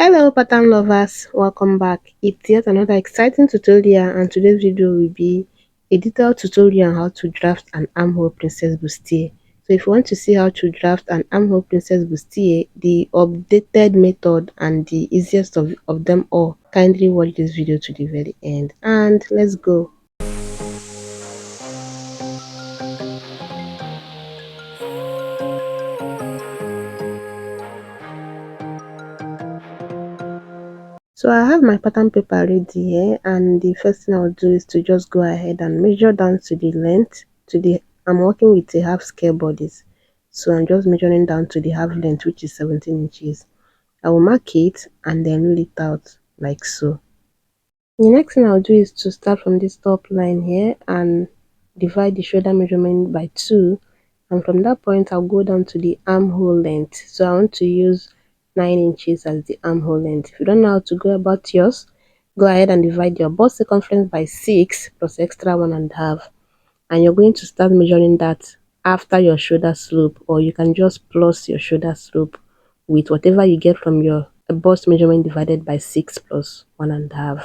Hello pattern lovers, welcome back. It's yet another exciting tutorial, and today's video will be a detailed tutorial on how to draft an armhole princess bustier. So if you want to see how to draft an armhole princess bustier, the updated method and the easiest of them all, kindly watch this video to the very end and let's go. So I have my pattern paper ready here, and the first thing I'll do is to just go ahead and measure down to the length I'm working with a half scale bodice, so I'm just measuring down to the half length, which is 17 inches. I will mark it and then rule it out like so. The next thing I'll do is to start from this top line here and divide the shoulder measurement by 2, and from that point I'll go down to the armhole length. So I want to use 9 inches as the armhole length. If you don't know how to go about yours, go ahead and divide your bust circumference by 6 plus extra 1.5, and you're going to start measuring that after your shoulder slope, or you can just plus your shoulder slope with whatever you get from your bust measurement divided by 6 plus 1.5.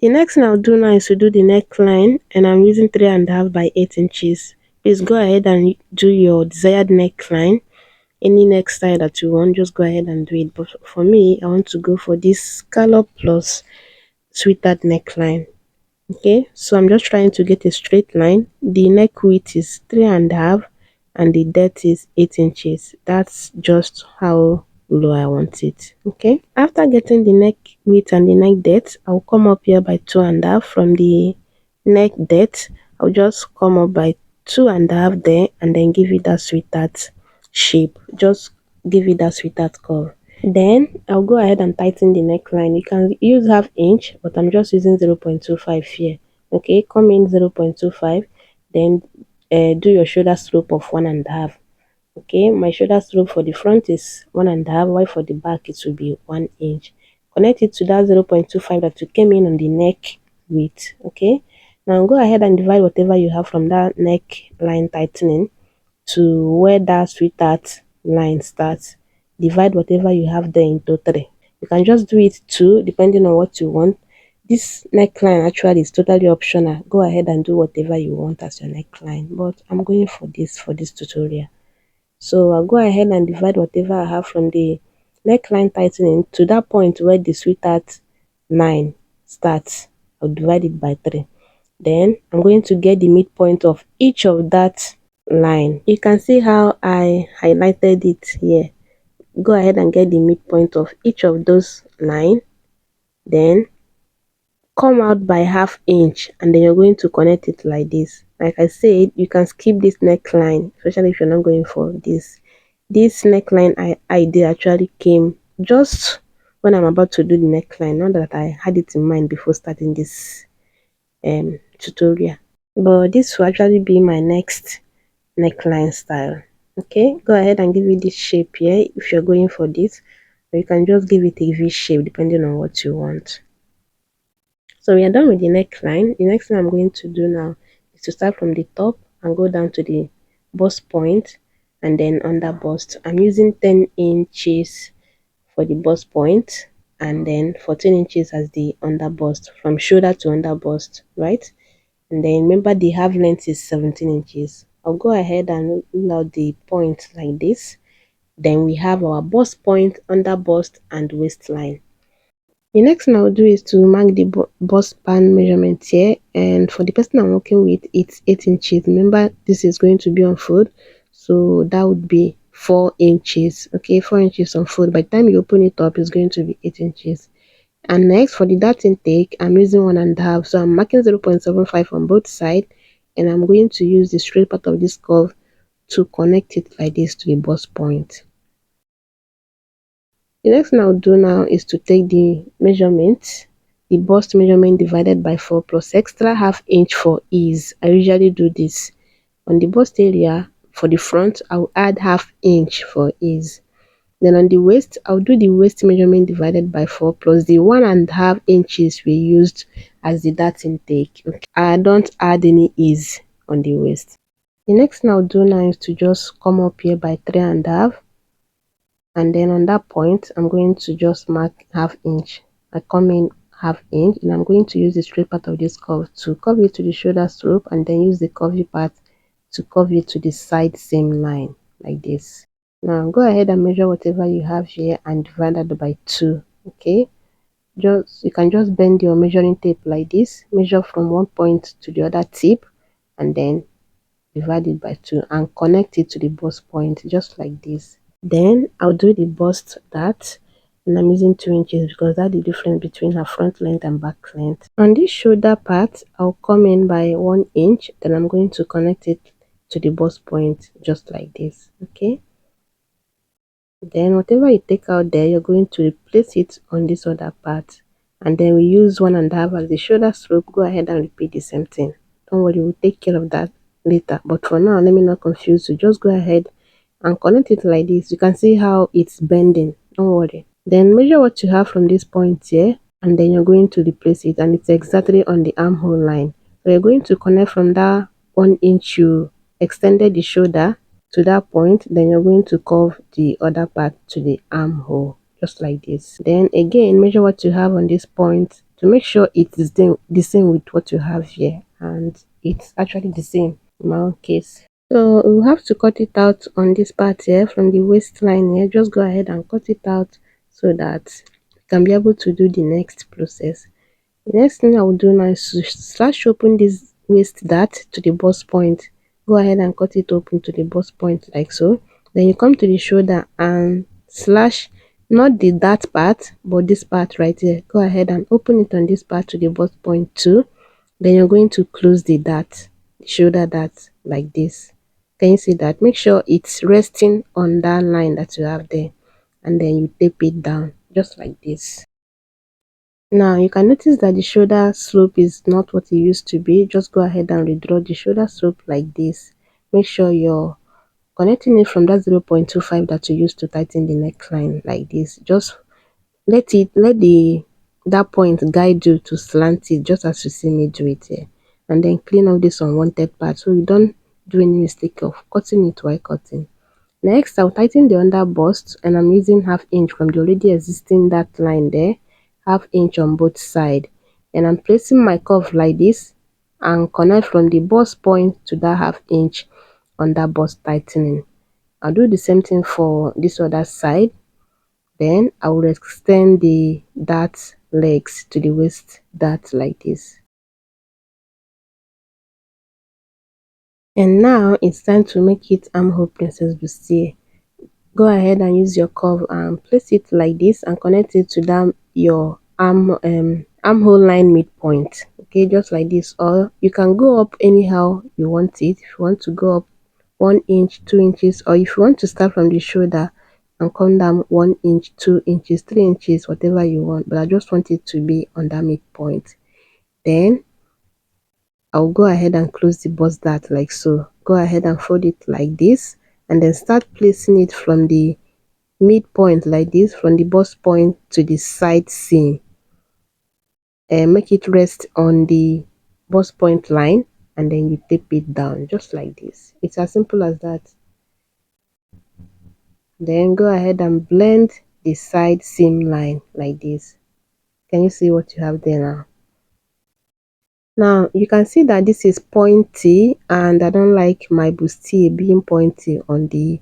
The next thing I'll do now is to do the neckline, and I'm using 3.5 by 8 inches. Please go ahead and do your desired neckline. Any neck style that you want, just go ahead and do it. But for me, I want to go for this scallop plus sweetheart neckline. Okay, so I'm just trying to get a straight line. The neck width is 3.5 and the depth is 8 inches. That's just how low I want it. Okay, after getting the neck width and the neck depth, I'll come up here by 2.5 from the neck depth. I'll just come up by 2.5 there and then give it that sweetheart shape. Just give it that sweetheart curve. Then I'll go ahead and tighten the neckline. You can use ½ inch, but I'm just using 0.25 here. Okay, come in 0.25, then do your shoulder slope of 1.5. Okay, my shoulder slope for the front is 1.5, while for the back it will be 1 inch. Connect it to that 0.25 that you came in on the neck width. Okay, now go ahead and divide whatever you have from that neck line tightening to where that sweetheart line starts. Divide whatever you have there into 3. You can just do it 2 depending on what you want. This neckline actually is totally optional. Go ahead and do whatever you want as your neckline, but I'm going for this tutorial. So I'll go ahead and divide whatever I have from the neckline tightening to that point where the sweetheart line starts. I'll divide it by 3. Then I'm going to get the midpoint of each of that line. You can see how I highlighted it here. Go ahead and get the midpoint of each of those line, then come out by ½ inch, and then you're going to connect it like this. Like I said, you can skip this neckline, especially if you're not going for this neckline idea actually came just when I'm about to do the neckline, not that I had it in mind before starting this tutorial. But this will actually be my next neckline style. Okay, go ahead and give it this shape here if you're going for this, or you can just give it a V shape depending on what you want. So we are done with the neckline. The next thing I'm going to do now is to start from the top and go down to the bust point and then under bust. I'm using 10 inches for the bust point and then 14 inches as the under bust, from shoulder to under bust, right? And then remember the half length is 17 inches. I'll go ahead and rule out the point like this. Then we have our bust point, under bust and waistline. The next thing I'll do is to mark the bust band measurement here, and for the person I'm working with, it's 8 inches. Remember, this is going to be on fold, so that would be 4 inches. Okay, 4 inches on fold. By the time you open it up, it's going to be 8 inches. And next, for the dart intake, I'm using 1.5, so I'm marking 0.75 on both sides, and I'm going to use the straight part of this curve to connect it like this to the bust point. The next thing I'll do now is to take the measurement, the bust measurement divided by 4 plus extra ½ inch for ease. I usually do this. On the bust area, for the front, I'll add ½ inch for ease. Then on the waist, I'll do the waist measurement divided by 4 plus the 1.5 inches we used as the dart intake. Okay. I don't add any ease on the waist. The next thing I'll do now is to just come up here by 3.5 And then on that point, I'm going to just mark half inch. I come in half inch, and I'm going to use the straight part of this curve to curve it to the shoulder slope, and then use the curvy part to curve it to the side seam line like this. Now go ahead and measure whatever you have here and divide that by 2. Okay, you can just bend your measuring tape like this, measure from one point to the other tip, and then divide it by 2 and connect it to the bust point just like this. Then I'll do the bust dart, and I'm using 2 inches because that's the difference between her front length and back length. On this shoulder part, I'll come in by 1 inch, then I'm going to connect it to the bust point just like this. Okay, then whatever you take out there, you're going to replace it on this other part, and then we use 1.5 as the shoulder slope. Go ahead and repeat the same thing. Don't worry, we'll take care of that later, but for now, let me not confuse you. Just go ahead and connect it like this. You can see how it's bending. Don't worry. Then measure what you have from this point here, and then you're going to replace it, and it's exactly on the armhole line. So you're going to connect from that 1 inch you extended the shoulder to that point, then you're going to curve the other part to the armhole just like this. Then again, measure what you have on this point to make sure it is the same with what you have here, and it's actually the same in my own case. So we'll have to cut it out on this part here from the waistline here. Just go ahead and cut it out so that you can be able to do the next process. The next thing I will do now is to slash open this waist dart to the bust point. Go ahead and cut it open to the bust point like so. Then you come to the shoulder and slash not the dart part but this part right here. Go ahead and open it on this part to the bust point too. Then you're going to close the dart, the shoulder dart like this. Can you see that? Make sure it's resting on that line that you have there, and then you tape it down just like this. Now you can notice that the shoulder slope is not what it used to be. Just go ahead and redraw the shoulder slope like this. Make sure you're connecting it from that 0.25 that you used to tighten the neckline like this. Just let that point guide you to slant it just as you see me do it here, and then clean up this unwanted part so you don't do any mistake of cutting it while cutting. Next, I'll tighten the under bust, and I'm using half inch from the already existing that line there, half inch on both sides. And I'm placing my curve like this and connect from the bust point to that half inch under bust tightening. I'll do the same thing for this other side. Then I will extend the dart legs to the waist dart like this. And now it's time to make it armhole princess bustier. Go ahead and use your curve and place it like this and connect it to that your armhole line midpoint. Okay, just like this, or you can go up anyhow you want it. If you want to go up 1 inch, 2 inches, or if you want to start from the shoulder and come down 1 inch, 2 inches, 3 inches, whatever you want, but I just want it to be on that midpoint. Then I'll go ahead and close the bust dart like so. Go ahead and fold it like this, and then start placing it from the midpoint like this, from the bust point to the side seam, and make it rest on the bust point line, and then you tape it down just like this. It's as simple as that. Then go ahead and blend the side seam line like this. Can you see what you have there now? Now you can see that this is pointy, and I don't like my bustier being pointy on the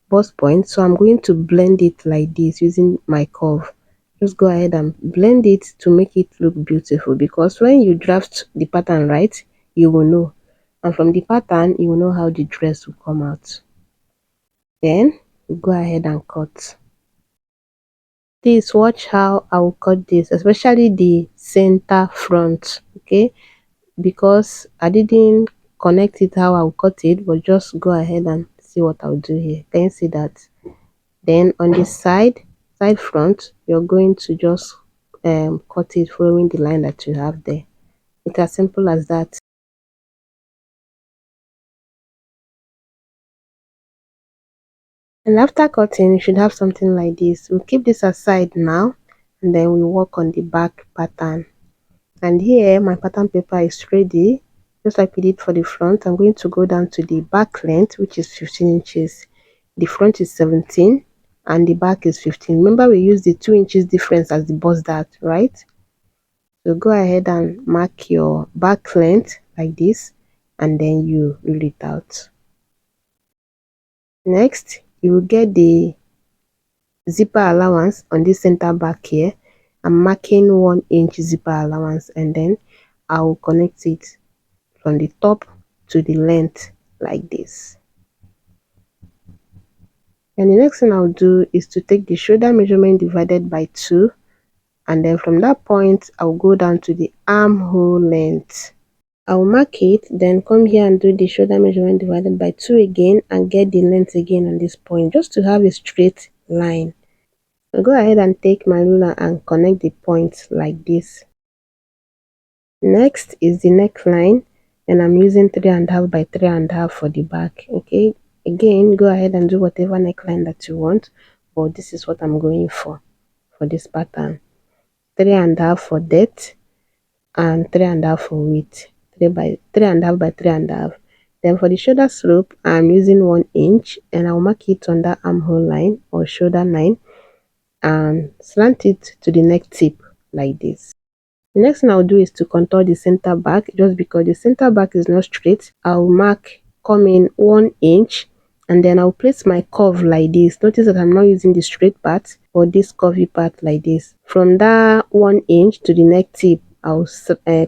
bust point, so I'm going to blend it like this using my curve. Just go ahead and blend it to make it look beautiful, because when you draft the pattern right, you will know, and from the pattern you will know how the dress will come out. Then go ahead and cut. Please watch how I will cut this, especially the center front. Okay, because I didn't connect it how I'll cut it, but just go ahead and see what I'll do here. Can you see that? Then on the side front, you're going to just cut it following the line that you have there. It's as simple as that. And after cutting, you should have something like this. We'll keep this aside now, and then we work on the back pattern. And here my pattern paper is ready, just like we did for the front. I'm going to go down to the back length, which is 15 inches. The front is 17, and the back is 15. Remember, we use the 2 inches difference as the bust dart, right? So go ahead and mark your back length like this, and then you rule it out. Next, you will get the zipper allowance on this center back here. I'm marking 1 inch zipper allowance, and then I will connect it from the top to the length like this. And the next thing I'll do is to take the shoulder measurement divided by 2, and then from that point I'll go down to the armhole length. I'll mark it, then come here and do the shoulder measurement divided by 2 again, and get the length again on this point, just to have a straight line. I'll go ahead and take my ruler and connect the points like this. Next is the neckline, and I'm using 3.5 by 3.5 for the back. Okay, again, go ahead and do whatever neckline that you want, but this is what I'm going for this pattern. 3.5 for depth and 3.5 for width. 3.5 by 3.5. Then for the shoulder slope, I'm using 1 inch, and I'll mark it on that armhole line or shoulder line and slant it to the neck tip like this. The next thing I'll do is to contour the center back. Just because the center back is not straight, I'll mark coming 1 inch, and then I'll place my curve like this. Notice that I'm not using the straight part or this curvy part like this. From that 1 inch to the neck tip, I'll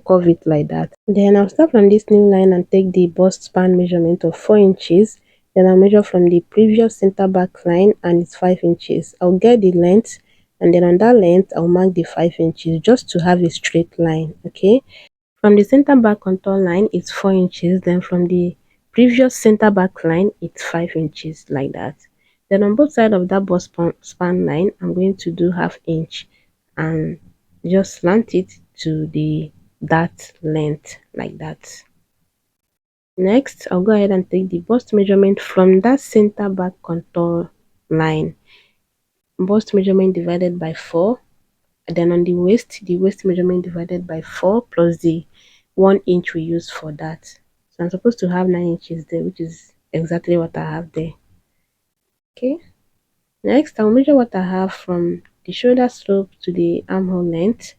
curve it like that. Then I'll start from this new line and take the bust span measurement of 4 inches. Then I'll measure from the previous center back line, and it's 5 inches. I'll get the length, and then on that length I'll mark the 5 inches just to have a straight line. Okay, from the center back contour line it's 4 inches, then from the previous center back line it's 5 inches like that. Then on both sides of that bust span line, I'm going to do ½ inch and just slant it to that length like that. Next, I'll go ahead and take the bust measurement from that center back contour line. Bust measurement divided by 4, and then on the waist measurement divided by 4 plus the 1 inch we use for that. So I'm supposed to have 9 inches there, which is exactly what I have there. Okay, next I'll measure what I have from the shoulder slope to the armhole length.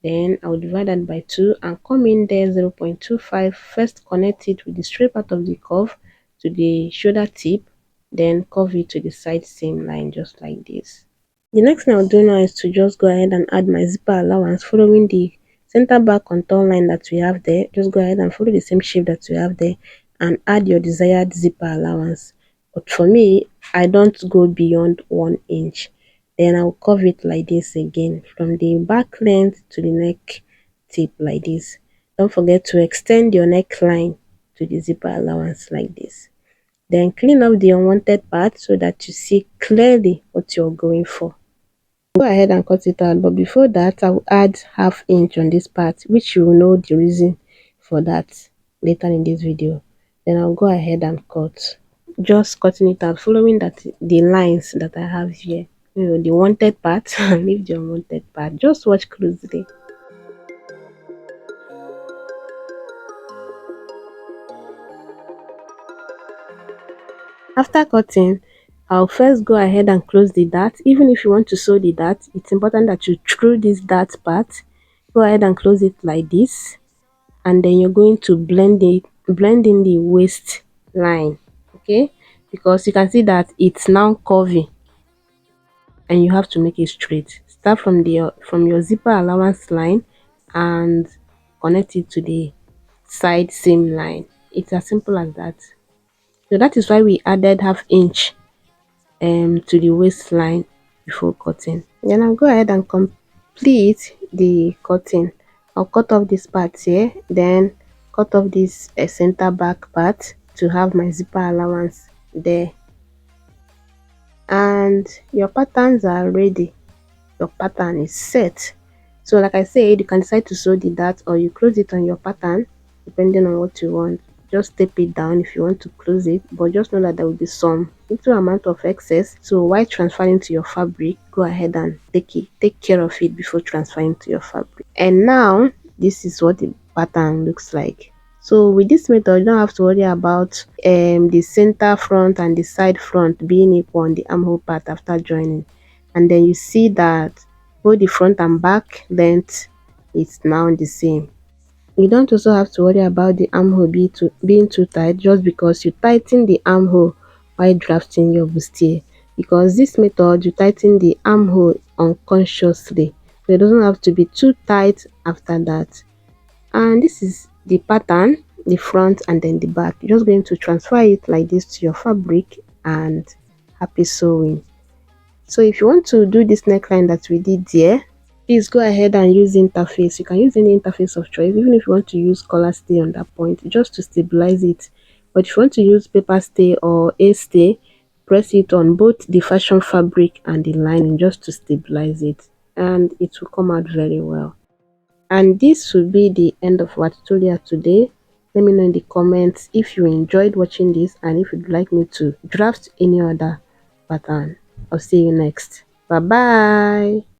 Then I'll divide that by 2 and come in there 0.25. First connect it with the straight part of the curve to the shoulder tip, then curve it to the side seam line just like this. The next thing I'll do now is to just go ahead and add my zipper allowance following the center back contour line that we have there. Just go ahead and follow the same shape that we have there and add your desired zipper allowance. But for me, I don't go beyond 1 inch. Then I'll curve it like this again from the back length to the neck tip like this. Don't forget to extend your neckline to the zipper allowance like this. Then clean up the unwanted part so that you see clearly what you're going for. Go ahead and cut it out, but before that I'll add ½ inch on this part, which you will know the reason for that later in this video. Then I'll go ahead and cut, just cutting it out, following that the lines that I have here, the wanted part and leave the unwanted part. Just watch closely. After cutting, I'll first go ahead and close the dart. Even if you want to sew the dart, it's important that you through this dart part, go ahead and close it like this, and then you're going to blend in the waist line. Okay, because you can see that it's now curvy and you have to make it straight. Start from your zipper allowance line and connect it to the side seam line. It's as simple as that. So that is why we added ½ inch to the waistline before cutting. Then I'll go ahead and complete the cutting. I'll cut off this part here, then cut off this center back part to have my zipper allowance there. And your patterns are ready. Your pattern is set. So like I said, you can decide to sew the dart or you close it on your pattern depending on what you want. Just tape it down if you want to close it, but just know that there will be some little amount of excess. So while transferring to your fabric, go ahead and take care of it before transferring to your fabric. And now this is what the pattern looks like. So with this method, you don't have to worry about the center front and the side front being equal on the armhole part after joining. And then you see that both the front and back length is now the same. You don't also have to worry about the armhole being too tight just because you tighten the armhole while drafting your bustier. Because this method, you tighten the armhole unconsciously. So it doesn't have to be too tight after that. And this is the pattern, the front and then the back. You're just going to transfer it like this to your fabric and happy sewing. So if you want to do this neckline that we did there, please go ahead and use interface. You can use any interface of choice, even if you want to use color stay on that point just to stabilize it. But if you want to use paper stay or a stay, press it on both the fashion fabric and the lining just to stabilize it, and it will come out very well. And this will be the end of our tutorial today. Let me know in the comments if you enjoyed watching this and if you'd like me to draft any other pattern. I'll see you next. Bye bye.